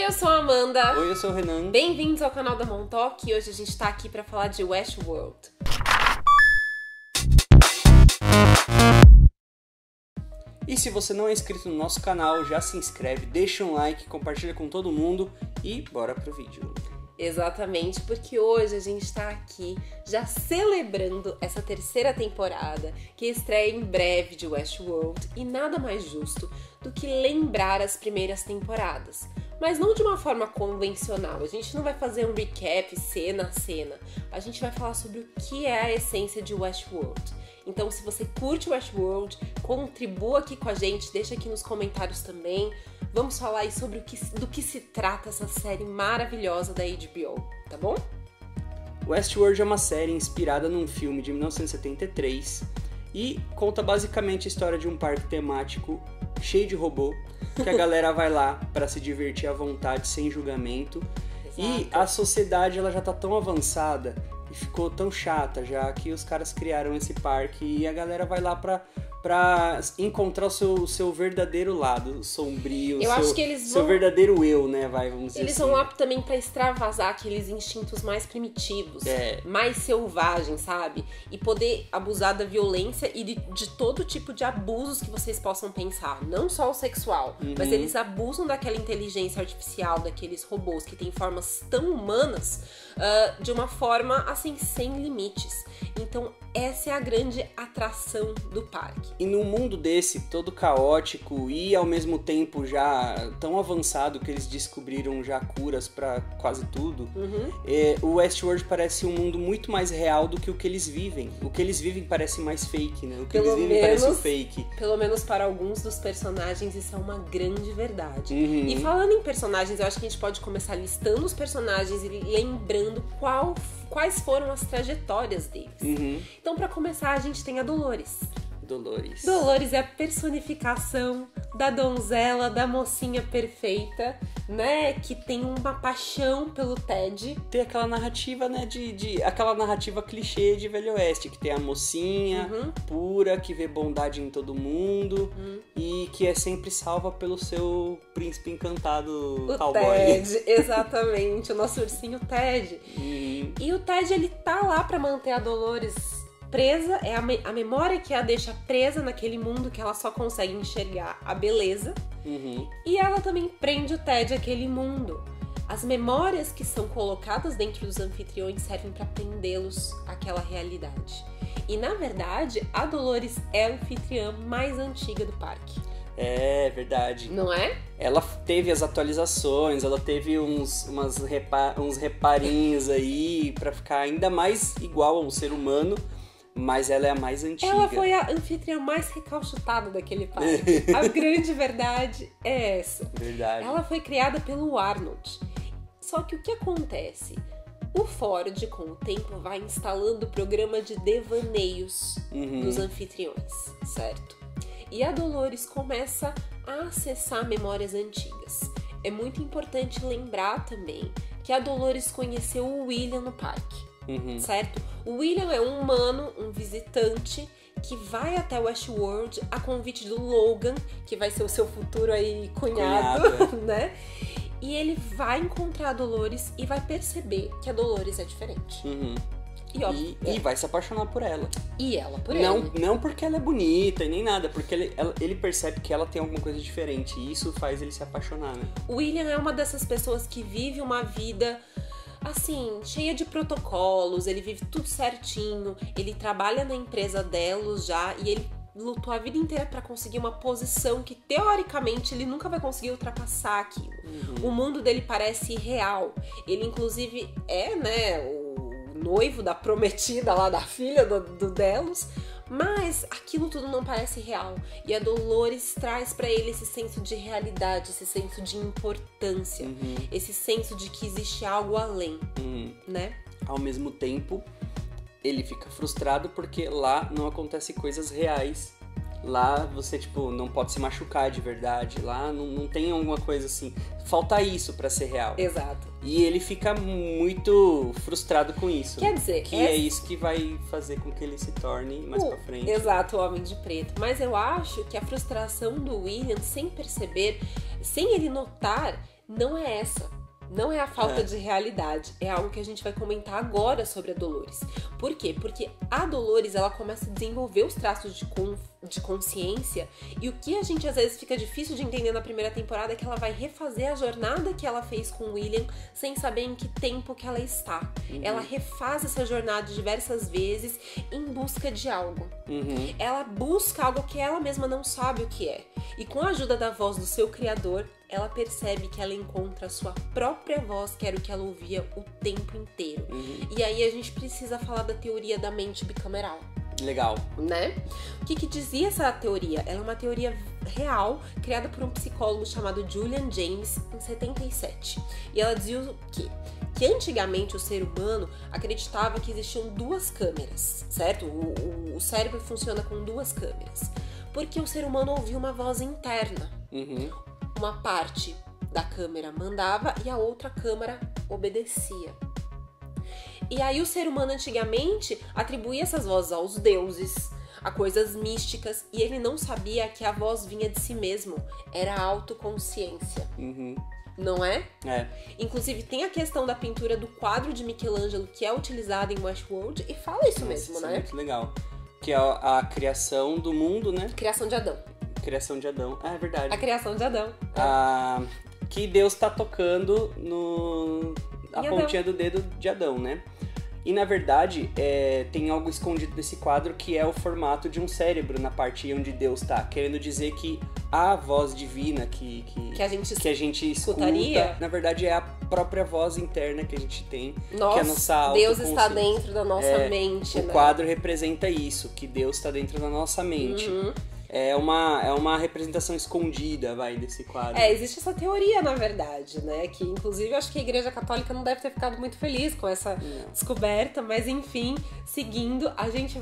eu sou a Amanda. Oi, eu sou o Renan. Bem-vindos ao canal da Montauk e hoje a gente tá aqui pra falar de Westworld. E se você não é inscrito no nosso canal, já se inscreve, deixa um like, compartilha com todo mundo e bora pro vídeo. Exatamente, porque hoje a gente tá aqui já celebrando essa terceira temporada que estreia em breve de Westworld e nada mais justo do que lembrar as primeiras temporadas. Mas não de uma forma convencional, a gente não vai fazer um recap cena a cena, a gente vai falar sobre o que é a essência de Westworld. Então, se você curte Westworld, contribua aqui com a gente, deixa aqui nos comentários também. Vamos falar aí sobre do que se trata essa série maravilhosa da HBO, tá bom? Westworld é uma série inspirada num filme de 1973 e conta basicamente a história de um parque temático cheio de robô, que a galera vai lá pra se divertir à vontade, sem julgamento. Exato. E a sociedade ela já tá tão avançada e ficou tão chata já que os caras criaram esse parque e a galera vai lá pra encontrar o seu verdadeiro lado sombrio, seu verdadeiro eu, né? Vamos dizer eles assim. vão lá também pra extravasar aqueles instintos mais primitivos, mais selvagens, sabe? E poder abusar da violência e de todo tipo de abusos que vocês possam pensar. Não só o sexual, mas eles abusam daquela inteligência artificial, daqueles robôs que têm formas tão humanas, de uma forma, assim, sem limites. Então, essa é a grande atração do parque. E num mundo desse, todo caótico e ao mesmo tempo já tão avançado que eles descobriram já curas pra quase tudo, o Westworld parece um mundo muito mais real do que o que eles vivem. O que eles vivem parece mais fake, né? O que eles vivem parece um fake. Pelo menos para alguns dos personagens isso é uma grande verdade. E falando em personagens, eu acho que a gente pode começar listando os personagens e lembrando quais foram as trajetórias deles. Então, pra começar, a gente tem a Dolores. Dolores é a personificação da donzela, da mocinha perfeita, né? Que tem uma paixão pelo Ted. Tem aquela narrativa, né? Aquela narrativa clichê de Velho Oeste, que tem a mocinha pura, que vê bondade em todo mundo e que é sempre salva pelo seu príncipe encantado cowboy. Ted, exatamente, o nosso ursinho Ted. E o Ted, ele tá lá pra manter a Dolores presa, é a memória que a deixa presa naquele mundo que ela só consegue enxergar a beleza. E ela também prende o Ted àquele mundo. As memórias que são colocadas dentro dos anfitriões servem para prendê-los àquela realidade. E na verdade, a Dolores é a anfitriã mais antiga do parque. É verdade. Não é? Ela teve as atualizações, ela teve uns reparinhos aí pra ficar ainda mais igual a um ser humano. Mas ela é a mais antiga. Ela foi a anfitriã mais recalchutada daquele parque. A grande verdade é essa. Verdade. Ela foi criada pelo Arnold. Só que o que acontece? O Ford, com o tempo, vai instalando o programa de devaneios dos anfitriões, certo? E a Dolores começa a acessar memórias antigas. É muito importante lembrar também que a Dolores conheceu o William no parque. Certo? O William é um humano, um visitante que vai até Westworld a convite do Logan, que vai ser o seu futuro aí cunhado, né? E ele vai encontrar a Dolores e vai perceber que a Dolores é diferente. E vai se apaixonar por ela. E ela por ele. Não porque ela é bonita e nem nada, porque ele percebe que ela tem alguma coisa diferente e isso faz ele se apaixonar, né? O William é uma dessas pessoas que vive uma vida assim, cheia de protocolos, ele vive tudo certinho, ele trabalha na empresa Delos já e ele lutou a vida inteira pra conseguir uma posição que teoricamente ele nunca vai conseguir ultrapassar aquilo. O mundo dele parece irreal. Ele inclusive é, né, o noivo da prometida lá, da filha do Delos, mas aquilo tudo não parece real. E a Dolores traz pra ele esse senso de realidade, esse senso de importância, esse senso de que existe algo além, né? Ao mesmo tempo, ele fica frustrado porque lá não acontecem coisas reais. Lá você, não pode se machucar de verdade. Lá não tem alguma coisa assim. Falta isso pra ser real. Exato. E ele fica muito frustrado com isso. Quer dizer... Que é isso que vai fazer com que ele se torne mais pra frente. Exato, o Homem de Preto. Mas eu acho que a frustração do William, sem perceber, sem ele notar, não é essa. Não é a falta de realidade, é algo que a gente vai comentar agora sobre a Dolores. Por quê? Porque a Dolores, ela começa a desenvolver os traços de consciência, e o que a gente às vezes fica difícil de entender na primeira temporada é que ela vai refazer a jornada que ela fez com o William sem saber em que tempo que ela está. Ela refaz essa jornada diversas vezes em busca de algo. Ela busca algo que ela mesma não sabe o que é. E com a ajuda da voz do seu criador, ela percebe que ela encontra a sua própria voz, que era o que ela ouvia o tempo inteiro. E aí a gente precisa falar da teoria da mente bicameral. Legal. Né? O que dizia essa teoria? Ela é uma teoria real, criada por um psicólogo chamado Julian James, em 77. E ela dizia o quê? Que antigamente o ser humano acreditava que existiam duas câmeras, certo? O cérebro funciona com duas câmeras. Porque o ser humano ouvia uma voz interna. Uma parte da câmera mandava e a outra câmera obedecia. E aí o ser humano antigamente atribuía essas vozes aos deuses, a coisas místicas, e ele não sabia que a voz vinha de si mesmo. Era a autoconsciência. Não é? É. Inclusive tem a questão da pintura do quadro de Michelangelo que é utilizada em Westworld e fala isso mesmo, isso né? É muito legal. Que é a criação do mundo, né? Criação de Adão. Criação de Adão. Ah, é verdade. A criação de Adão. Que Deus tá tocando a pontinha do dedo de Adão, né? E na verdade, tem algo escondido nesse quadro que é o formato de um cérebro na parte onde Deus tá. Querendo dizer que a voz divina que a gente escutaria, na verdade é a própria voz interna que a gente tem, que é a nossa autoconsciência. Deus está dentro da nossa mente, né? O quadro representa isso, que Deus está dentro da nossa mente. É uma representação escondida, desse quadro. Existe essa teoria, na verdade, né? Que, inclusive, eu acho que a Igreja Católica não deve ter ficado muito feliz com essa descoberta. Mas, enfim, seguindo, a gente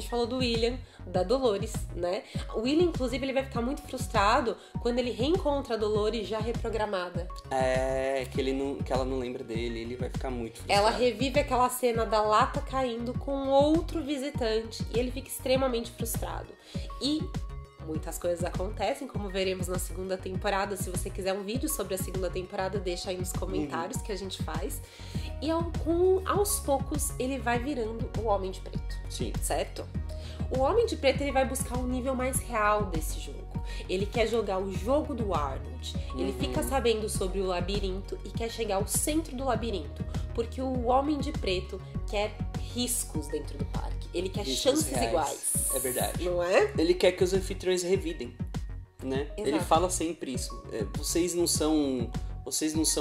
falou do William, da Dolores, né? O William, inclusive, ele vai ficar muito frustrado quando ele reencontra a Dolores já reprogramada. Que ela não lembra dele, ele vai ficar muito frustrado. Ela revive aquela cena da lata caindo com outro visitante e ele fica extremamente frustrado. E muitas coisas acontecem, como veremos na segunda temporada. Se você quiser um vídeo sobre a segunda temporada, deixa aí nos comentários que a gente faz. E aos poucos ele vai virando o Homem de Preto. Sim. Certo? O Homem de Preto ele vai buscar um nível mais real desse jogo. Ele quer jogar o jogo do Arnold. Ele fica sabendo sobre o labirinto e quer chegar ao centro do labirinto. Porque o Homem de Preto quer riscos dentro do parque. Ele quer chances reais. Iguais. É verdade. Não é? Ele quer que os anfitriões revidem, né? Exato. Ele fala sempre isso. Vocês não são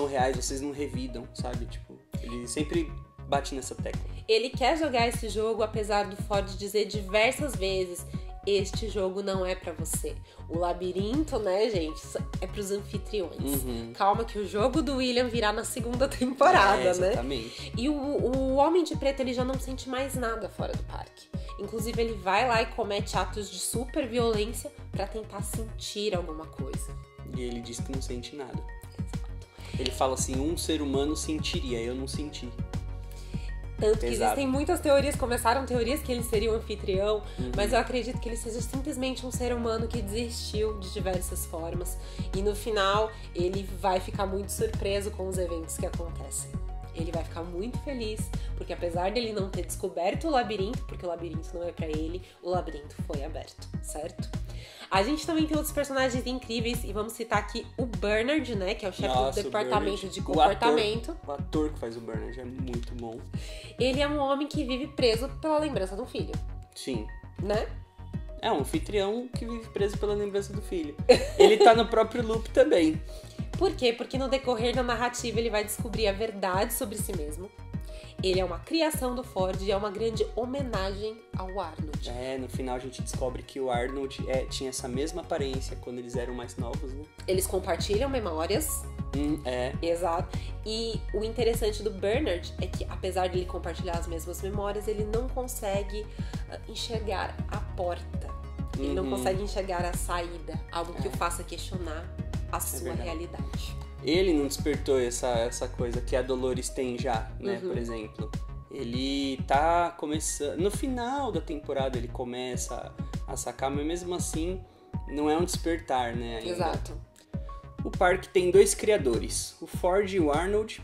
reais, vocês não revidam, sabe? Tipo, ele sempre bate nessa tecla. Ele quer jogar esse jogo, apesar do Ford dizer diversas vezes: este jogo não é pra você. O labirinto, né, gente, é pros anfitriões. Calma que o jogo do William virá na segunda temporada, exatamente. Né? E o Homem de Preto, ele já não sente mais nada fora do parque. Inclusive, ele vai lá e comete atos de super violência pra tentar sentir alguma coisa. E ele diz que não sente nada. Exato. Ele fala assim, um ser humano sentiria, eu não senti. Tanto que existem muitas teorias, começaram teorias que ele seria um anfitrião, mas eu acredito que ele seja simplesmente um ser humano que desistiu de diversas formas. E no final, ele vai ficar muito surpreso com os eventos que acontecem. Ele vai ficar muito feliz, porque apesar dele não ter descoberto o labirinto, porque o labirinto não é pra ele, o labirinto foi aberto, certo? A gente também tem outros personagens incríveis, e vamos citar aqui o Bernard, né? Que é o chefe do departamento de comportamento. O ator que faz o Bernard é muito bom. Ele é um homem que vive preso pela lembrança do filho. Sim. Né? É um anfitrião que vive preso pela lembrança do filho. Ele tá no próprio loop também. Por quê? Porque no decorrer da narrativa ele vai descobrir a verdade sobre si mesmo. Ele é uma criação do Ford e é uma grande homenagem ao Arnold. No final a gente descobre que o Arnold tinha essa mesma aparência quando eles eram mais novos, né? Eles compartilham memórias. Exato. E o interessante do Bernard é que, apesar de ele compartilhar as mesmas memórias, ele não consegue enxergar a porta. Ele não consegue enxergar a saída. Algo que o faça questionar a sua realidade. Ele não despertou essa coisa que a Dolores tem já, né? Por exemplo. Ele tá começando... No final da temporada ele começa a sacar, mas mesmo assim não é um despertar, né? Ainda. Exato. O parque tem 2 criadores, o Ford e o Arnold,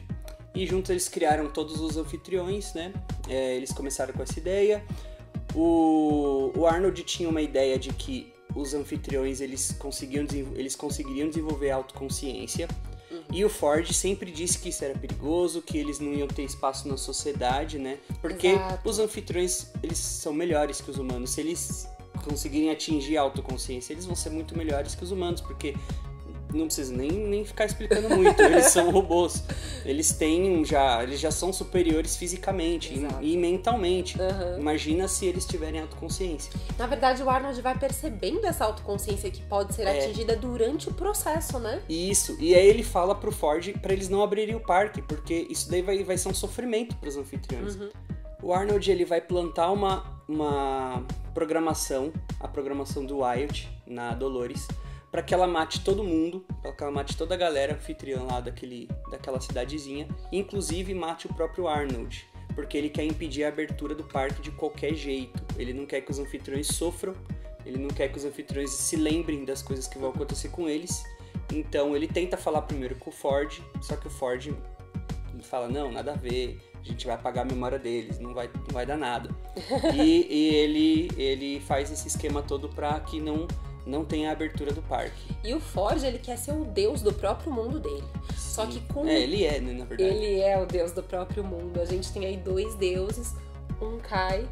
e juntos eles criaram todos os anfitriões, né? Eles começaram com essa ideia. O Arnold tinha uma ideia de que os anfitriões eles conseguiriam desenvolver autoconsciência. E o Ford sempre disse que isso era perigoso, que eles não iam ter espaço na sociedade, né? Porque Exato. os anfitriões, eles são melhores que os humanos. Se eles conseguirem atingir a autoconsciência, eles vão ser muito melhores que os humanos, porque não precisa nem ficar explicando muito, eles são robôs. Eles já são superiores fisicamente e mentalmente. Imagina se eles tiverem autoconsciência. Na verdade, o Arnold vai percebendo essa autoconsciência que pode ser atingida durante o processo, né? Isso, e aí ele fala pro Ford pra eles não abrirem o parque, porque isso daí vai ser um sofrimento pros anfitriões. O Arnold, ele vai plantar uma programação, a programação do Wyatt, na Dolores, para que ela mate todo mundo, para que ela mate toda a galera anfitriã lá daquela cidadezinha, inclusive mate o próprio Arnold, porque ele quer impedir a abertura do parque de qualquer jeito. Ele não quer que os anfitriões sofram, ele não quer que os anfitriões se lembrem das coisas que vão acontecer com eles. Então ele tenta falar primeiro com o Ford, só que o Ford ele fala, não, nada a ver, a gente vai apagar a memória deles, não vai dar nada. e ele faz esse esquema todo para que não tem a abertura do parque. E o Ford, ele quer ser o deus do próprio mundo dele. Sim. Só que ele é, né, na verdade. Ele é o deus do próprio mundo. A gente tem aí 2 deuses, um cai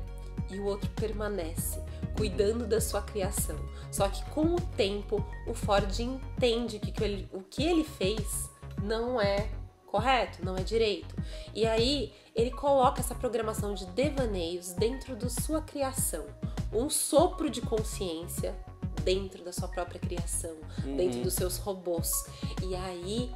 e o outro permanece, cuidando da sua criação. Só que com o tempo, o Ford entende que o que ele fez não é correto, não é direito. E aí, ele coloca essa programação de devaneios dentro da sua criação. Um sopro de consciência dentro da sua própria criação, dentro dos seus robôs. E aí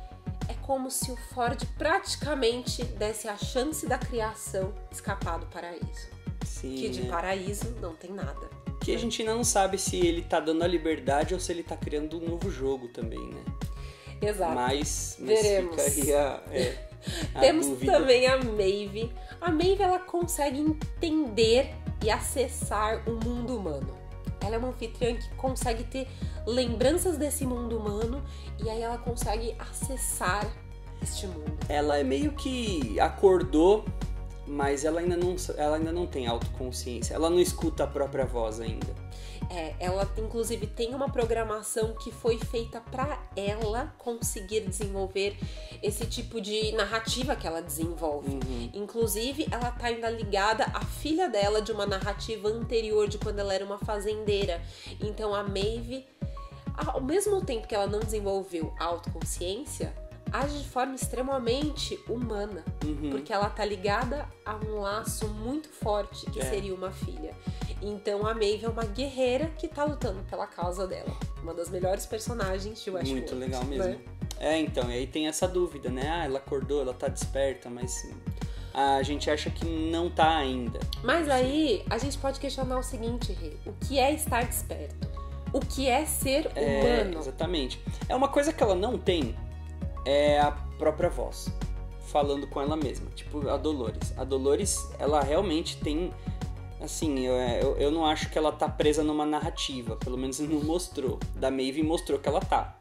é como se o Ford praticamente desse a chance da criação escapar do paraíso. Sim, que de paraíso não tem nada. Que a gente ainda não sabe se ele tá dando a liberdade ou se ele tá criando um novo jogo também, né? Exato. Mas veremos. Fica aí a Temos dúvida. também a Maeve. A Maeve, ela consegue entender e acessar o mundo humano. Ela é uma anfitriã que consegue ter lembranças desse mundo humano e aí ela consegue acessar este mundo. Ela é meio que acordou, mas ela ainda não tem autoconsciência. Ela não escuta a própria voz ainda. Ela inclusive tem uma programação que foi feita para ela conseguir desenvolver esse tipo de narrativa que ela desenvolve. Inclusive, ela tá ainda ligada à filha dela de uma narrativa anterior de quando ela era uma fazendeira. Então a Maeve, ao mesmo tempo que ela não desenvolveu a autoconsciência, age de forma extremamente humana, porque ela tá ligada a um laço muito forte que seria uma filha. Então a Maeve é uma guerreira que tá lutando pela causa dela. Uma das melhores personagens de Westworld. Muito legal mesmo. Né? Então, e aí tem essa dúvida, né? Ela acordou, ela tá desperta, mas a gente acha que não tá ainda. Mas aí a gente pode questionar o seguinte, Rê. O que é estar desperto? O que é ser humano? Exatamente. É uma coisa que ela não tem, é a própria voz, falando com ela mesma. Tipo, a Dolores. A Dolores, ela realmente tem... Assim, eu não acho que ela tá presa numa narrativa. Pelo menos não mostrou. Da Maeve mostrou que ela tá.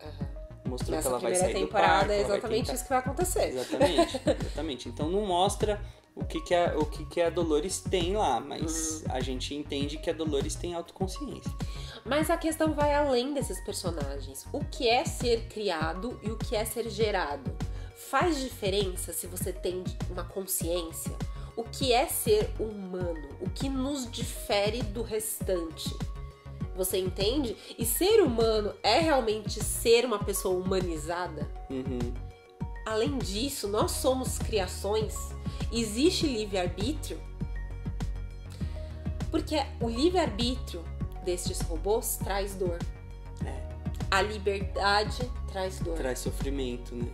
Mostrou Nessa que ela vai sair do parque. Nessa primeira temporada é exatamente isso que vai acontecer. Exatamente. Então não mostra o que a Dolores tem lá. Mas a gente entende que a Dolores tem autoconsciência. Mas a questão vai além desses personagens. O que é ser criado e o que é ser gerado? Faz diferença se você tem uma consciência? O que é ser humano? O que nos difere do restante? Você entende? E ser humano é realmente ser uma pessoa humanizada? Além disso, nós somos criações. Existe livre-arbítrio? Porque o livre-arbítrio destes robôs traz dor. A liberdade traz dor. Traz sofrimento, né?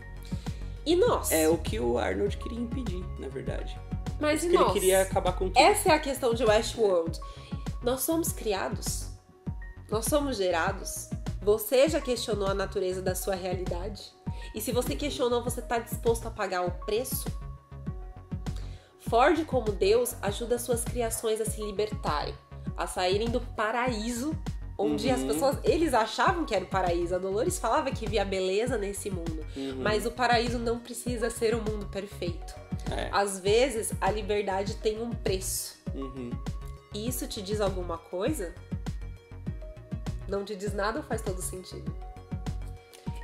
E nós? É o que o Arnold queria impedir, na verdade. Mas e nós? Ele queria acabar com tudo. Essa é a questão de Westworld. Nós somos criados. Nós somos gerados. Você já questionou a natureza da sua realidade? E se você questionou, você está disposto a pagar o preço? Ford, como Deus, ajuda suas criações a se libertarem, a saírem do paraíso onde as pessoas, eles achavam que era o paraíso. A Dolores falava que via beleza nesse mundo, mas o paraíso não precisa ser um mundo perfeito. Às vezes, a liberdade tem um preço. E isso te diz alguma coisa? Não te diz nada ou faz todo sentido?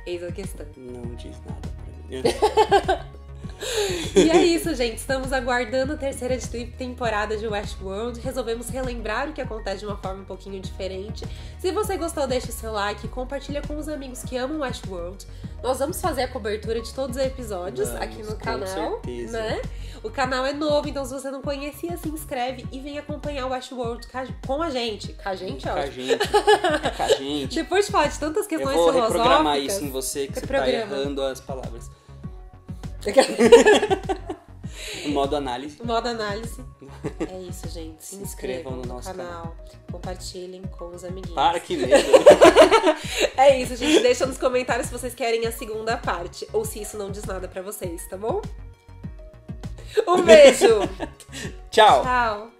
Eis a questão. Não diz nada pra mim. E é isso, gente. Estamos aguardando a terceira temporada de Westworld. Resolvemos relembrar o que acontece de uma forma um pouquinho diferente. Se você gostou, deixa o seu like, compartilha com os amigos que amam Westworld. Nós vamos fazer a cobertura de todos os episódios aqui no canal, né? O canal é novo, então se você não conhecia, se inscreve e vem acompanhar o Westworld com a gente. Com a gente, ó. Com a gente. Depois de falar de tantas questões filosóficas... Eu vou reprogramar isso em você, que você tá errando as palavras. Modo análise. Modo análise. É isso, gente. Se inscrevam no nosso canal. Compartilhem com os amiguinhos. Para que medo. É isso, gente. Deixa nos comentários se vocês querem a segunda parte. Ou se isso não diz nada pra vocês, tá bom? Um beijo. Tchau. Tchau.